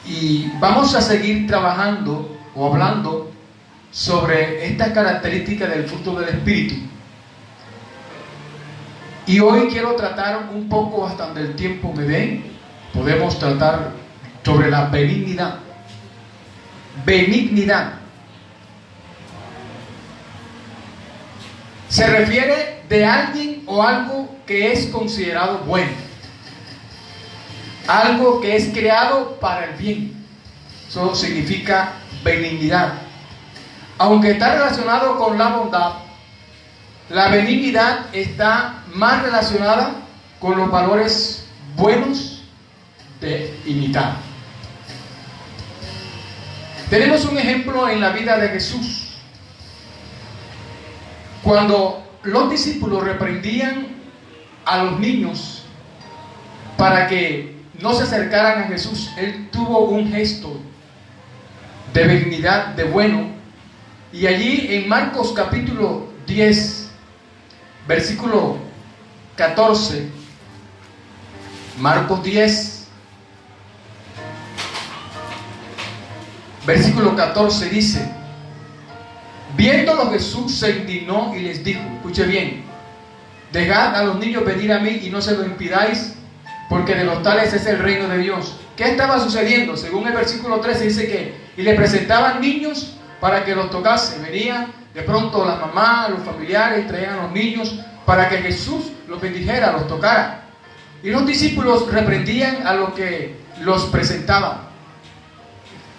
Y vamos a seguir trabajando o hablando sobre estas características del fruto del Espíritu. Y hoy quiero tratar un poco, hasta donde el tiempo me dé, podemos tratar sobre la benignidad. Benignidad. Se refiere de alguien o algo que es considerado bueno. Algo que es creado para el bien. Eso significa benignidad. Aunque está relacionado con la bondad, la benignidad está más relacionada con los valores buenos de imitar. Tenemos un ejemplo en la vida de Jesús. Cuando los discípulos reprendían a los niños para que no se acercaran a Jesús, Él tuvo un gesto de benignidad, de bueno. Y allí en Marcos capítulo 10, versículo 14, Marcos 10, versículo 14 dice: viéndolo Jesús se indignó y les dijo, escuche bien, dejad a los niños venir a mí y no se lo impidáis, porque de los tales es el reino de Dios. ¿Qué estaba sucediendo? Según el versículo 13 dice que, y le presentaban niños para que los tocase. Venían de pronto las mamás, los familiares, traían a los niños para que Jesús los bendijera, los tocara. Y los discípulos reprendían a los que los presentaban.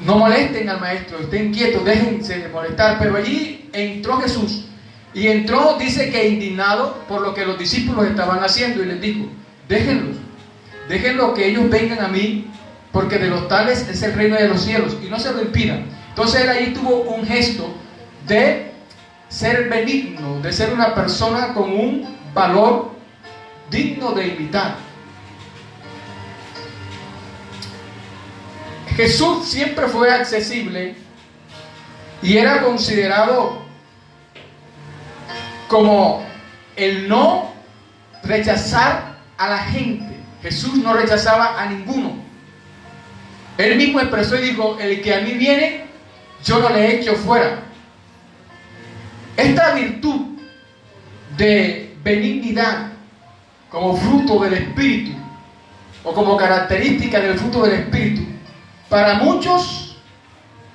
No molesten al maestro, estén quietos, déjense de molestar. Pero allí entró Jesús. Y entró, dice que indignado por lo que los discípulos estaban haciendo. Y les dijo, déjenlos que ellos vengan a mí, porque de los tales es el reino de los cielos. Y no se lo impidan. Entonces él ahí tuvo un gesto de ser benigno, de ser una persona con un valor digno de imitar. Jesús siempre fue accesible y era considerado como el no rechazar a la gente. Jesús no rechazaba a ninguno. Él mismo expresó y dijo, el que a mí viene, yo no le echo fuera. Esta virtud de benignidad como fruto del Espíritu o como característica del fruto del Espíritu, para muchos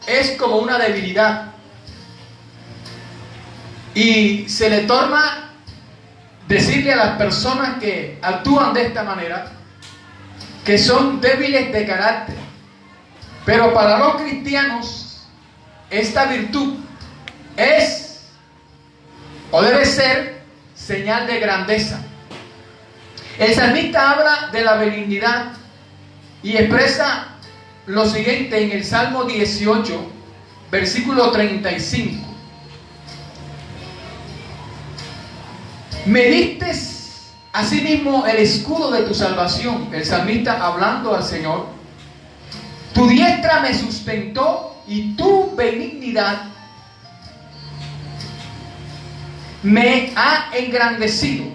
es como una debilidad y se le torna decirle a las personas que actúan de esta manera que son débiles de carácter. Pero para los cristianos esta virtud es o debe ser señal de grandeza. El salmista habla de la benignidad y expresa lo siguiente en el Salmo 18, versículo 35. Me diste asimismo el escudo de tu salvación. El salmista hablando al Señor. Tu diestra me sustentó y tu benignidad me ha engrandecido.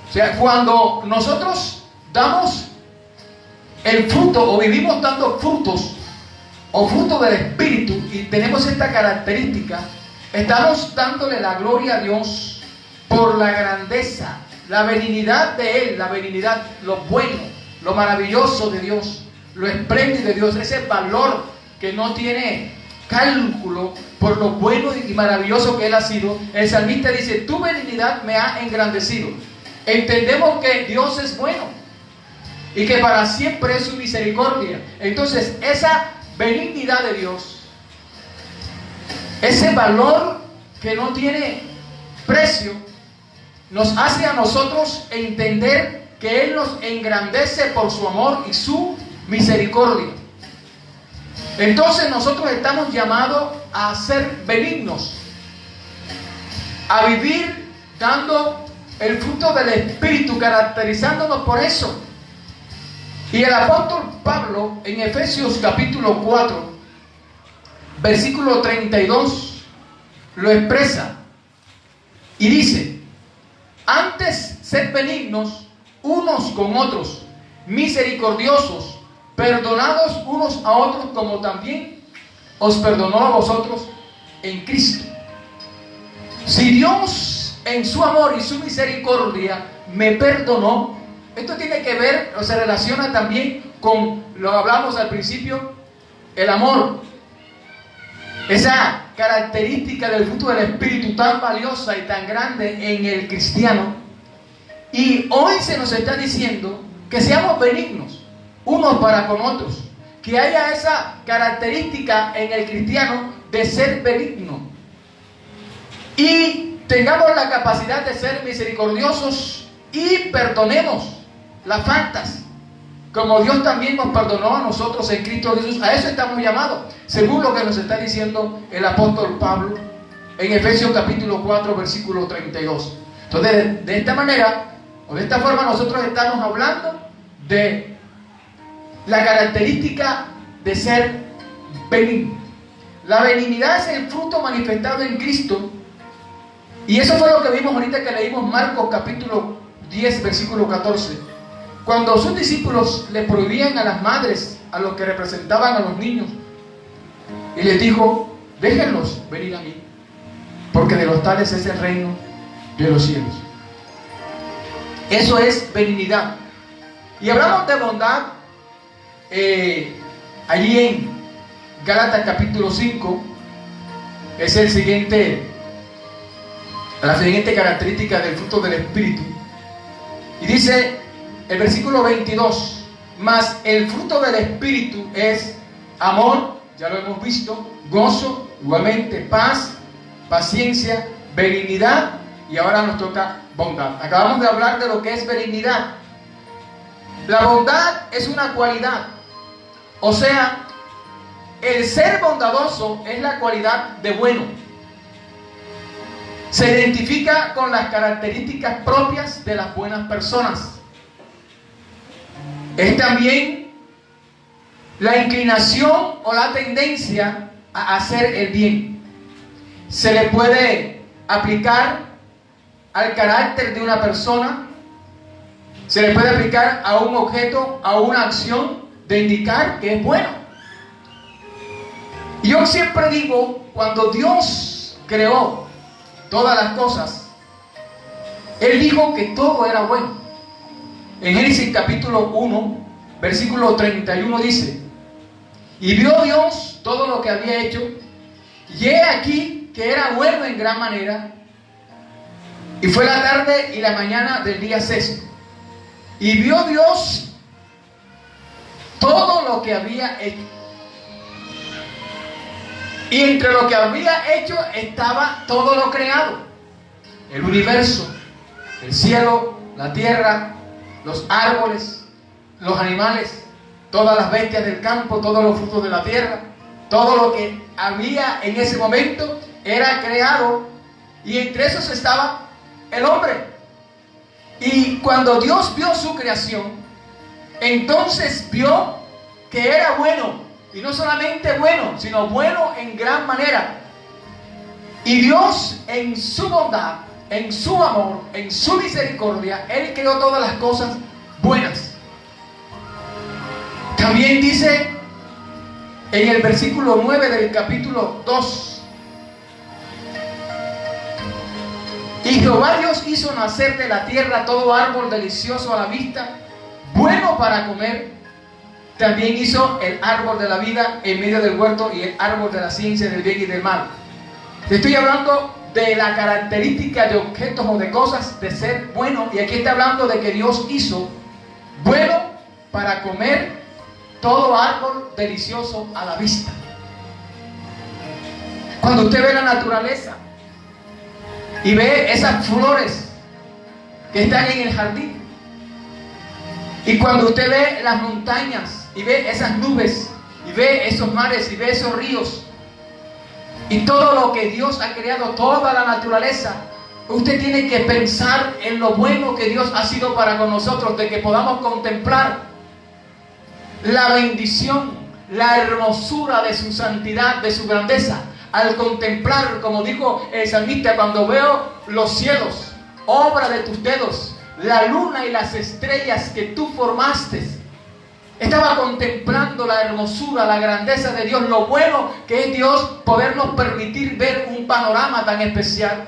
O sea, cuando nosotros damos el fruto o vivimos dando frutos o fruto del Espíritu y tenemos esta característica, estamos dándole la gloria a Dios por la grandeza, la benignidad de Él, la benignidad, lo bueno, lo maravilloso de Dios, lo espléndido de Dios, ese valor que no tiene cálculo por lo bueno y maravilloso que Él ha sido. El salmista dice, tu benignidad me ha engrandecido. Entendemos que Dios es bueno y que para siempre es su misericordia. Entonces esa benignidad de Dios, ese valor que no tiene precio, nos hace a nosotros entender que Él nos engrandece por su amor y su misericordia. Entonces nosotros estamos llamados a ser benignos, a vivir dando el fruto del Espíritu, caracterizándonos por eso. Y el apóstol Pablo en Efesios capítulo 4, versículo 32, lo expresa y dice, antes sed benignos unos con otros, misericordiosos, perdonados unos a otros como también os perdonó a vosotros en Cristo. Si Dios en su amor y su misericordia me perdonó, esto tiene que ver o se relaciona también con lo que hablamos al principio, el amor. Esa característica del fruto del Espíritu tan valiosa y tan grande en el cristiano. Y hoy se nos está diciendo que seamos benignos unos para con otros, que haya esa característica en el cristiano de ser benigno y tengamos la capacidad de ser misericordiosos y perdonemos las faltas como Dios también nos perdonó a nosotros en Cristo Jesús. A eso estamos llamados, según lo que nos está diciendo el apóstol Pablo en Efesios capítulo 4 versículo 32. Entonces, de esta manera o de esta forma nosotros estamos hablando de la característica de ser benigno. La benignidad es el fruto manifestado en Cristo, y eso fue lo que vimos ahorita que leímos Marcos capítulo 10 versículo 14, cuando sus discípulos le prohibían a las madres, a los que representaban a los niños, y les dijo: déjenlos venir a mí, porque de los tales es el reino de los cielos. Eso es benignidad. Y hablamos de bondad allí en Gálatas capítulo 5. Es la siguiente característica del fruto del Espíritu. Y dice el versículo 22: mas el fruto del Espíritu es amor, ya lo hemos visto, gozo, igualmente paz, paciencia, benignidad, y ahora nos toca bondad. Acabamos de hablar de lo que es benignidad. La bondad es una cualidad, o sea, el ser bondadoso es la cualidad de bueno. Se identifica con las características propias de las buenas personas. Es también la inclinación o la tendencia a hacer el bien. Se le puede aplicar al carácter de una persona, se le puede aplicar a un objeto, a una acción, de indicar que es bueno. Y yo siempre digo, cuando Dios creó todas las cosas, Él dijo que todo era bueno. En Génesis capítulo 1, versículo 31 dice: y vio Dios todo lo que había hecho, y he aquí que era bueno en gran manera, y fue la tarde y la mañana del día sexto. Y vio Dios todo lo que había hecho, y entre lo que había hecho estaba todo lo creado: el universo, el cielo, la tierra, los árboles, los animales, todas las bestias del campo, todos los frutos de la tierra. Todo lo que había en ese momento era creado, y entre esos estaba el hombre. Y cuando Dios vio su creación, entonces vio que era bueno, y no solamente bueno, sino bueno en gran manera. Y Dios, en su bondad, en su amor, en su misericordia, Él creó todas las cosas buenas. También dice en el versículo 9 del capítulo 2: y Jehová Dios hizo nacer de la tierra todo árbol delicioso a la vista, bueno para comer. También hizo el árbol de la vida en medio del huerto, y el árbol de la ciencia del bien y del mal. Te estoy hablando de la característica de objetos o de cosas de ser bueno, y aquí está hablando de que Dios hizo bueno para comer todo árbol delicioso a la vista. Cuando usted ve la naturaleza y ve esas flores que están en el jardín, y cuando usted ve las montañas y ve esas nubes y ve esos mares y ve esos ríos y todo lo que Dios ha creado, toda la naturaleza, usted tiene que pensar en lo bueno que Dios ha sido para con nosotros, de que podamos contemplar la bendición, la hermosura de su santidad, de su grandeza. Al contemplar, como dijo el salmista: cuando veo los cielos, obra de tus dedos, la luna y las estrellas que tú formaste. Estaba contemplando la hermosura, la grandeza de Dios, lo bueno que es Dios podernos permitir ver un panorama tan especial.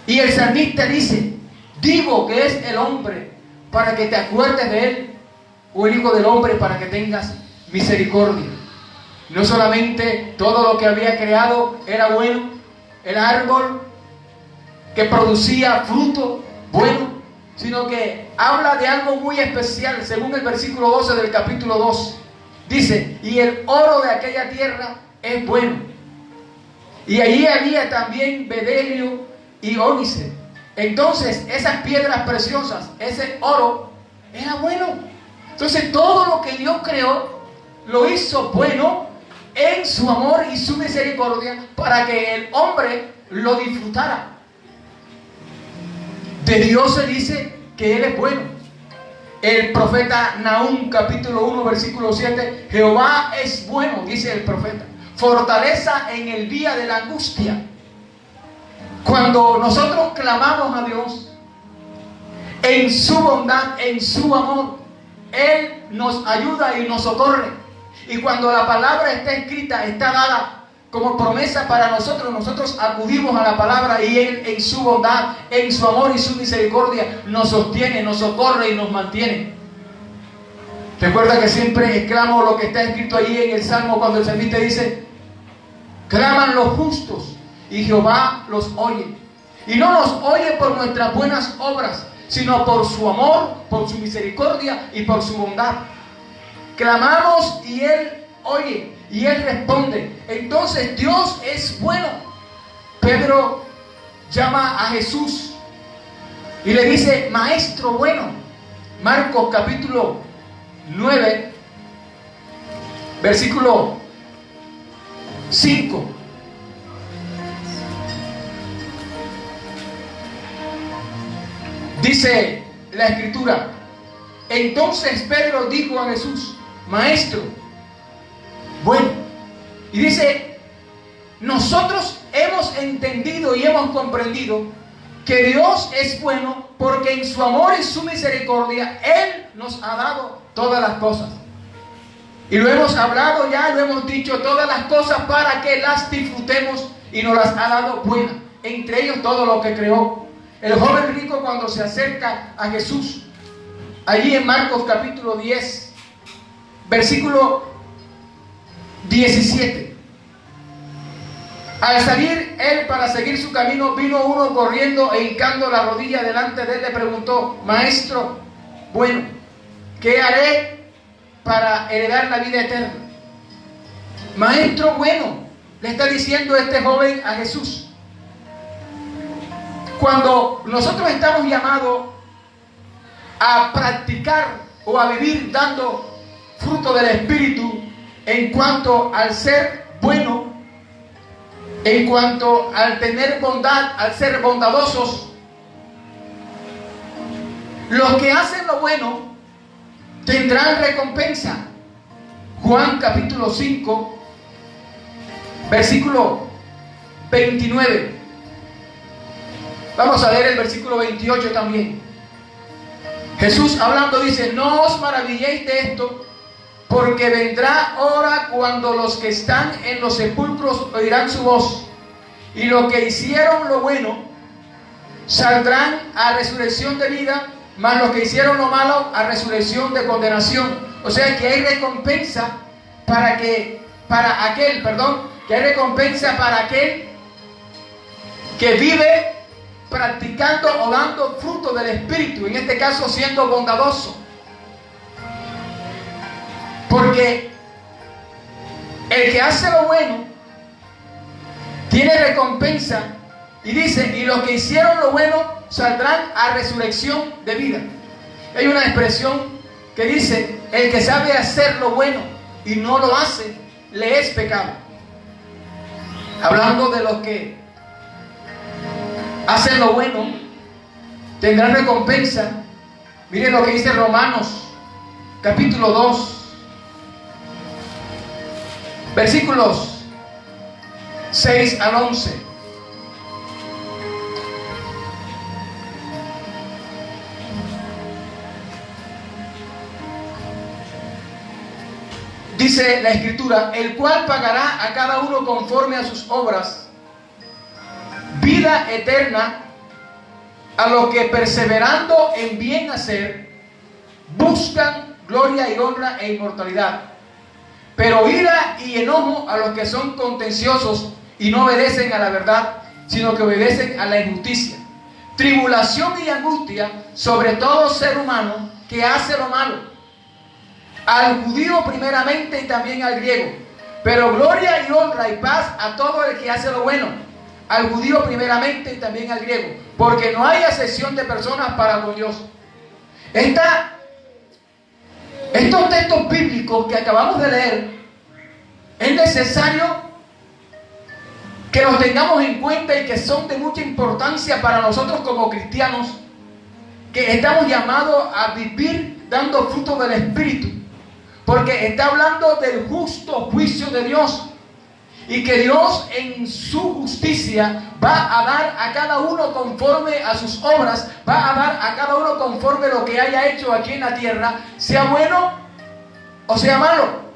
Y el salmista dice, digo que es el hombre para que te acuerdes de él, o el hijo del hombre para que tengas misericordia. No solamente todo lo que había creado era bueno, el árbol que producía fruto bueno, sino que habla de algo muy especial, según el versículo 12 del capítulo 2. Dice, y el oro de aquella tierra es bueno. Y allí había también bedelio y ónice. Entonces, esas piedras preciosas, ese oro, era bueno. Entonces, todo lo que Dios creó, lo hizo bueno en su amor y su misericordia, para que el hombre lo disfrutara. De Dios se dice que Él es bueno. El profeta Nahum, capítulo 1, versículo 7, Jehová es bueno, dice el profeta, fortaleza en el día de la angustia. Cuando nosotros clamamos a Dios, en su bondad, en su amor, Él nos ayuda y nos socorre. Y cuando la palabra está escrita, está dada como promesa para nosotros, nosotros acudimos a la palabra y Él en su bondad, en su amor y su misericordia nos sostiene, nos socorre y nos mantiene. Recuerda que siempre exclamo lo que está escrito allí en el Salmo cuando el salmista dice, claman los justos y Jehová los oye. Y no nos oye por nuestras buenas obras, sino por su amor, por su misericordia y por su bondad. Clamamos y Él oye y Él responde. Entonces Dios es bueno. Pedro llama a Jesús y le dice, maestro bueno. Marcos capítulo 9, versículo 5. Dice la escritura, entonces Pedro dijo a Jesús, maestro bueno. Y dice, nosotros hemos entendido y hemos comprendido que Dios es bueno porque en su amor y su misericordia Él nos ha dado todas las cosas. Y lo hemos hablado ya, lo hemos dicho, todas las cosas para que las disfrutemos y nos las ha dado buenas. Entre ellos todo lo que creó. El joven rico cuando se acerca a Jesús, allí en Marcos capítulo 10, versículo 17. Al salir él para seguir su camino, vino uno corriendo e hincando la rodilla delante de él, le preguntó, maestro, bueno, ¿qué haré para heredar la vida eterna? Maestro bueno, le está diciendo este joven a Jesús. Cuando nosotros estamos llamados a practicar o a vivir dando fruto del Espíritu en cuanto al ser bueno, en cuanto al tener bondad, al ser bondadosos, los que hacen lo bueno tendrán recompensa. Juan capítulo 5, versículo 29. Vamos a leer el versículo 28 también. Jesús hablando dice, no os maravilléis de esto, porque vendrá hora cuando los que están en los sepulcros oirán su voz, y los que hicieron lo bueno saldrán a resurrección de vida, mas los que hicieron lo malo a resurrección de condenación. O sea que hay recompensa que hay recompensa para aquel que vive practicando o dando fruto del Espíritu, en este caso siendo bondadoso. Porque el que hace lo bueno tiene recompensa, y dice, y los que hicieron lo bueno saldrán a resurrección de vida. Hay una expresión que dice, el que sabe hacer lo bueno y no lo hace, le es pecado. Hablando de los que hacen lo bueno, tendrán recompensa. Miren lo que dice Romanos capítulo 2, versículos 6 al 11. Dice la Escritura, el cual pagará a cada uno conforme a sus obras, vida eterna a los que perseverando en bien hacer, buscan gloria y honra e inmortalidad. Pero ira y enojo a los que son contenciosos y no obedecen a la verdad, sino que obedecen a la injusticia. Tribulación y angustia sobre todo ser humano que hace lo malo, al judío primeramente y también al griego. Pero gloria y honra y paz a todo el que hace lo bueno, al judío primeramente y también al griego, porque no hay acepción de personas para con Dios. Estos textos bíblicos que acabamos de leer, es necesario que los tengamos en cuenta y que son de mucha importancia para nosotros como cristianos, que estamos llamados a vivir dando fruto del Espíritu, porque está hablando del justo juicio de Dios, y que Dios en su justicia va a dar a cada uno conforme a sus obras, va a dar a cada uno conforme lo que haya hecho aquí en la tierra, sea bueno o sea malo.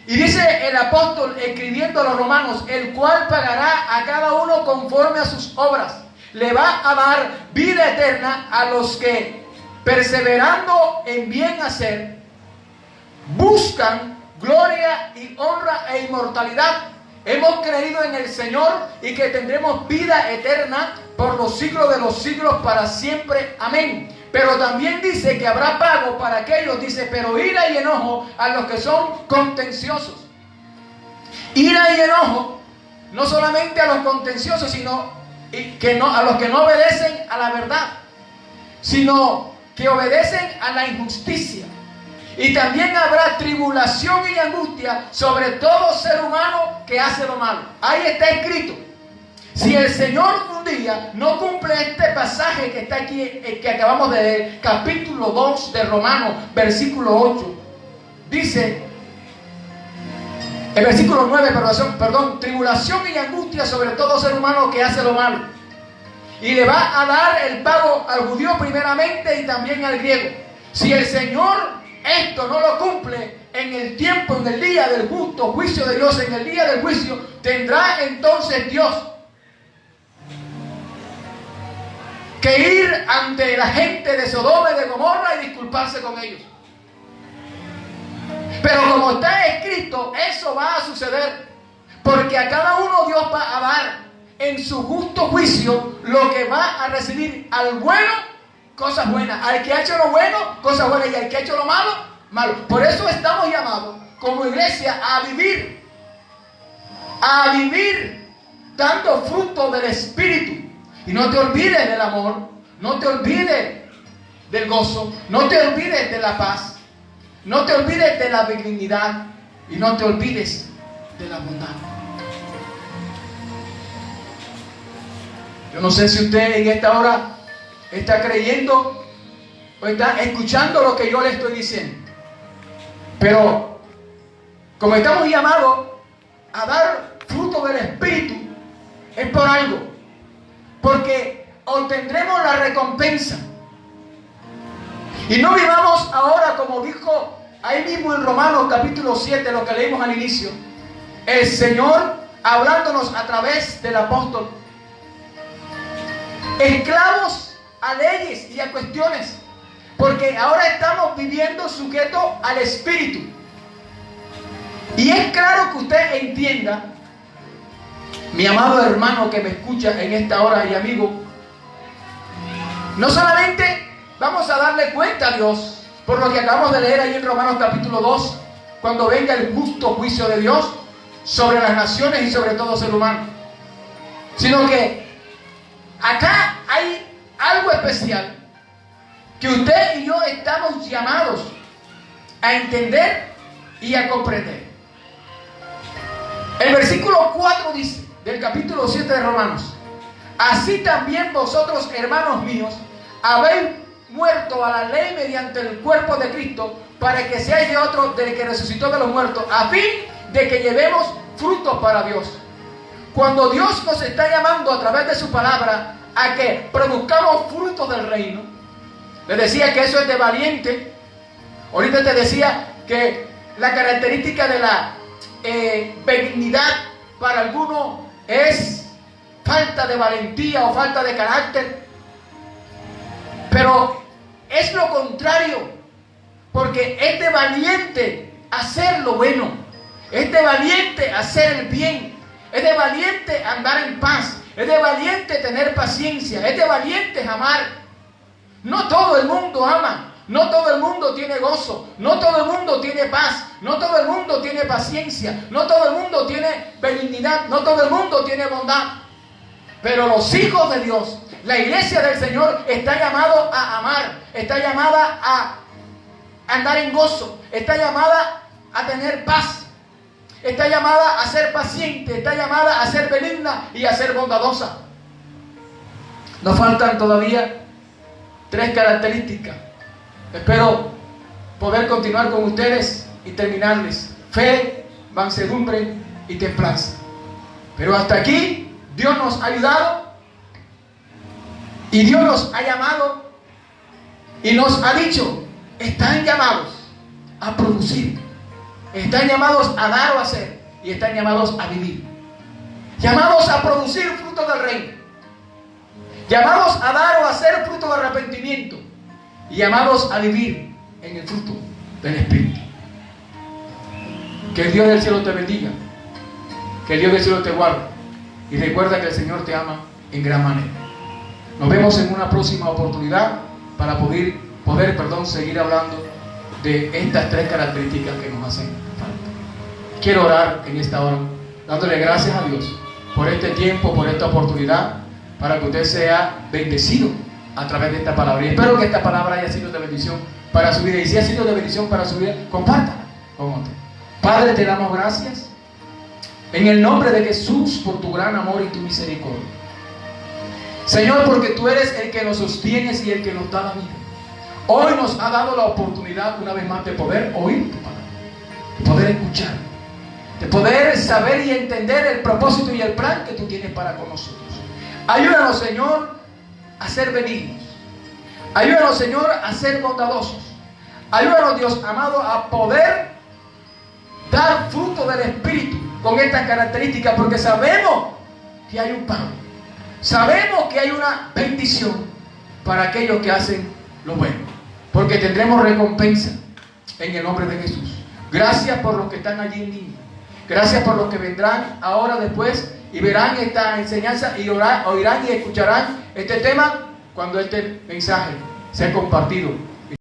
Y dice el apóstol escribiendo a los romanos, el cual pagará a cada uno conforme a sus obras. Le va a dar vida eterna a los que, perseverando en bien hacer, buscan gloria y honra e inmortalidad. Hemos creído en el Señor y que tendremos vida eterna por los siglos de los siglos para siempre. Amén. Pero también dice que habrá pago para aquellos, dice, pero ira y enojo a los que son contenciosos. Ira y enojo no solamente a los contenciosos, sino a los que no obedecen a la verdad, sino que obedecen a la injusticia. Y también habrá tribulación y angustia sobre todo ser humano que hace lo malo. Ahí está escrito. Si el Señor un día no cumple este pasaje que está aquí, que acabamos de leer, capítulo 2 de Romanos, versículo 8, dice, el versículo 9, perdón, tribulación y angustia sobre todo ser humano que hace lo malo. Y le va a dar el pago al judío primeramente y también al griego. Si el Señor esto no lo cumple en el tiempo, en el día del justo juicio de Dios, en el día del juicio, tendrá entonces Dios que ir ante la gente de Sodoma y de Gomorra y disculparse con ellos. Pero como está escrito, eso va a suceder, porque a cada uno Dios va a dar en su justo juicio lo que va a recibir. Al bueno, cosas buenas; al que ha hecho lo bueno, cosas buenas; y al que ha hecho lo malo, malo. Por eso estamos llamados como iglesia a vivir dando fruto del Espíritu. Y no te olvides del amor, no te olvides del gozo, no te olvides de la paz, no te olvides de la benignidad y no te olvides de la bondad. Yo no sé si usted en esta hora está creyendo o está escuchando lo que yo le estoy diciendo, pero como estamos llamados a dar fruto del Espíritu, es por algo, porque obtendremos la recompensa. Y no vivamos ahora como dijo ahí mismo en Romanos capítulo 7, lo que leímos al inicio, el Señor hablándonos a través del apóstol, esclavos a leyes y a cuestiones, porque ahora estamos viviendo sujetos al Espíritu. Y es claro que usted entienda, mi amado hermano que me escucha en esta hora y amigo, no solamente vamos a darle cuenta a Dios por lo que acabamos de leer ahí en Romanos capítulo 2, cuando venga el justo juicio de Dios sobre las naciones y sobre todo ser humano, sino que acá hay algo especial que usted y yo estamos llamados a entender y a comprender. El versículo 4 dice, del capítulo 7 de Romanos: así también vosotros, hermanos míos, habéis muerto a la ley mediante el cuerpo de Cristo, para que seáis de otro, del que resucitó de los muertos, a fin de que llevemos frutos para Dios. Cuando Dios nos está llamando a través de su palabra a que produzcamos frutos del reino, les decía que eso es de valiente. Ahorita te decía que La característica de la benignidad para algunos es falta de valentía o falta de carácter. Pero es lo contrario, porque es de valiente hacer lo bueno, es de valiente hacer el bien, es de valiente andar en paz, es de valiente tener paciencia, es de valiente amar. No todo el mundo ama, no todo el mundo tiene gozo, no todo el mundo tiene paz, no todo el mundo tiene paciencia, no todo el mundo tiene benignidad, no todo el mundo tiene bondad. Pero los hijos de Dios, la iglesia del Señor, está llamado a amar, está llamada a andar en gozo, está llamada a tener paz, está llamada a ser paciente, está llamada a ser benigna y a ser bondadosa. Nos faltan todavía 3 características. Espero poder continuar con ustedes y terminarles: fe, mansedumbre y templanza. Pero hasta aquí Dios nos ha ayudado y Dios nos ha llamado y nos ha dicho: están llamados a producir, están llamados a dar o hacer, y están llamados a vivir, llamados a producir fruto del reino, llamados a dar o hacer fruto de arrepentimiento, y llamados a vivir en el fruto del Espíritu. Que el Dios del cielo te bendiga, que el Dios del cielo te guarde, y recuerda que el Señor te ama en gran manera. Nos vemos en una próxima oportunidad para poder seguir hablando de estas 3 características que nos hacen falta. Quiero orar en esta hora, dándole gracias a Dios por este tiempo, por esta oportunidad, para que usted sea bendecido a través de esta palabra. Y espero que esta palabra haya sido de bendición para su vida. Y si ha sido de bendición para su vida, compártala con otro. Padre, te damos gracias en el nombre de Jesús por tu gran amor y tu misericordia. Señor, porque tú eres el que nos sostienes y el que nos da la vida. Hoy nos ha dado la oportunidad una vez más de poder oír tu palabra, de poder escuchar, de poder saber y entender el propósito y el plan que tú tienes para con nosotros. Ayúdanos, Señor, a ser benignos. Ayúdanos, Señor, a ser bondadosos. Ayúdanos, Dios amado, a poder dar fruto del Espíritu con estas características, porque sabemos que hay un pago. Sabemos que hay una bendición para aquellos que hacen lo bueno, porque tendremos recompensa en el nombre de Jesús. Gracias por los que están allí en línea. Gracias por los que vendrán ahora después y verán esta enseñanza y oirán y escucharán este tema cuando este mensaje sea compartido